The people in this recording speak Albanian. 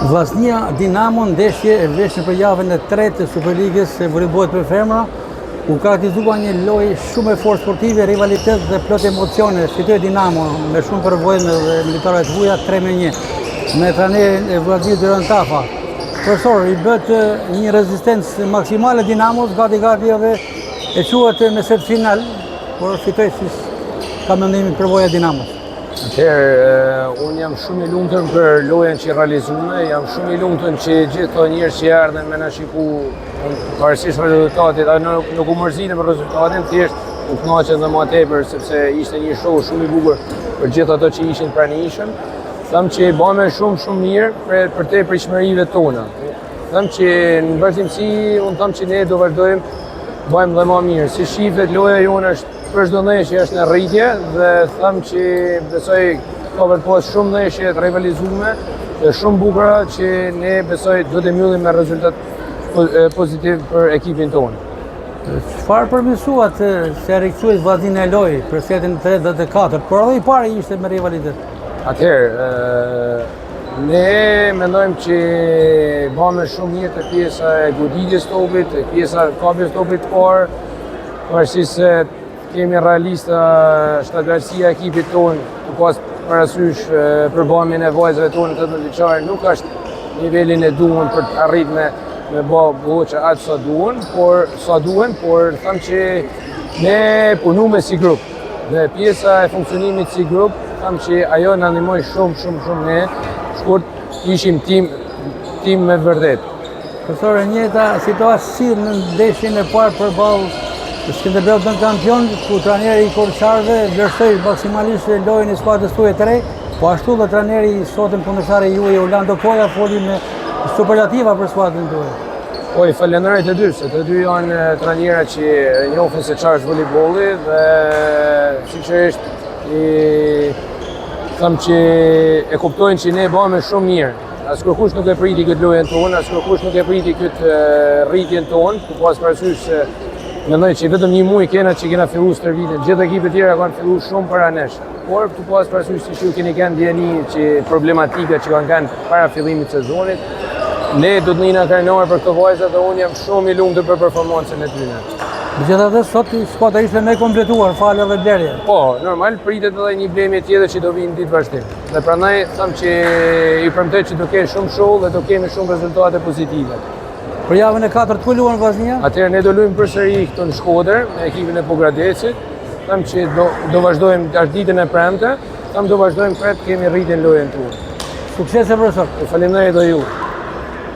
Vllaznia Dinamo ndeshje për javën e 3 të Superligës e voleybollit për femra. U karakterizuar një lojë shumë e fortë sportive, rivalitet dhe plot emocione. Fitoi Dinamo me shumë përvojë dhe militarë të huaja 3-1 me trajnerin e Vladimir Duran Tafa. Profesor, i bët një rezistencë maksimale Dinamos, gati edhe e quhet me set final, por fitoi si ka mendimin përvoja Dinamos. Atëherë, unë jam shumë i lumtur për lojën që realizume, jam shumë i lumtur që gjithë të njerëz që erdhen me na shiku pavarësisht rezultatit, nuk u mërzitën për rezultatin, thjesht u kënaqën dhe më tepër sepse ishte një show shumë i bukur për gjithë ato që ishin pranishëm. Them që bëmë shumë mirë për te pritshmërive tona. Them që në vazhdimsi, unë them që ne do vazhdojmë bëjmë dhe më mirë. Si shifet loja jonë është për çdo ndeshje është në rritje dhe them që besoj ka vërtet shumë ndeshje të rivalizuara dhe shumë bukura që ne besoj do të mbyllim me rezultat pozitiv për ekipin tonë. Çfarë përmirësuat se rikthoi vllaznin e lojë për setin 3 dhe 4, por edhe i pari ishte me rivalitet. Atëherë, ne mendojmë që bëmë shumë mirë të pjesa e goditjes topit, të pjesa e kapjes topit parë, pavarësisht se kemi realista shtatërsia e ekipit tonë, të pas parasysh përballjen e vajzave tonë të 18 vjeçare nuk është nivelin e duhur për të arritur me bë boçë atë sa duhen, por them që ne punojmë si grup. Dhe pjesa e funksionimit si grup, them që ajo na ndihmoi shumë ne. Shkurt ishim tim me vërtet. Profesor, njëjta situatë si në ndeshjen e parë përballë Skënderbeut në kampion, ku trajneri i Korçarëve vlerësoi maksimalisht lojën e skuadrës tuaj të re, po ashtu dhe trajneri i sotëm kundërshtari juaj Orlando Koja foli me superlativa për skuadrën tuaj. Po i falenderoj të dy, se të dy janë trajnera që njohin se çfarë është voleybolli dhe sigurisht them që e kuptojnë që ne bëmë shumë mirë. Askush nuk e priti këtë lojën tonë, askush nuk e priti këtë rritjen tonë, ku pas parasysh se mendoj që vetëm një muaj kena filluar stërvitjen. Gjithë ekipet tjera kanë filluar shumë para nesh. Por tu pas parasysh se ju keni kanë ndjeni që problematika që kanë para fillimit të sezonit. Ne do të jena krenor për këto vajza dhe unë jam shumë i lumtur për performancën e tyre. Megjithatë sot skuadra ishte më kompletuar, falë edhe blerje. Po, normal pritet edhe një blemje tjetër që do vinë ditë vazhdim. Dhe prandaj them që i premtoj që do kenë shumë show dhe do kemi shumë rezultate pozitive. Për javën e 4 ku luan vllaznia? Atëherë ne do luajmë përsëri këtu në Shkodër me ekipin e Pogradecit. Them që do vazhdojmë tash ditën e premte, do vazhdojmë kemi rritjen lojën tonë. Suksese profesor. Faleminderit edhe ju.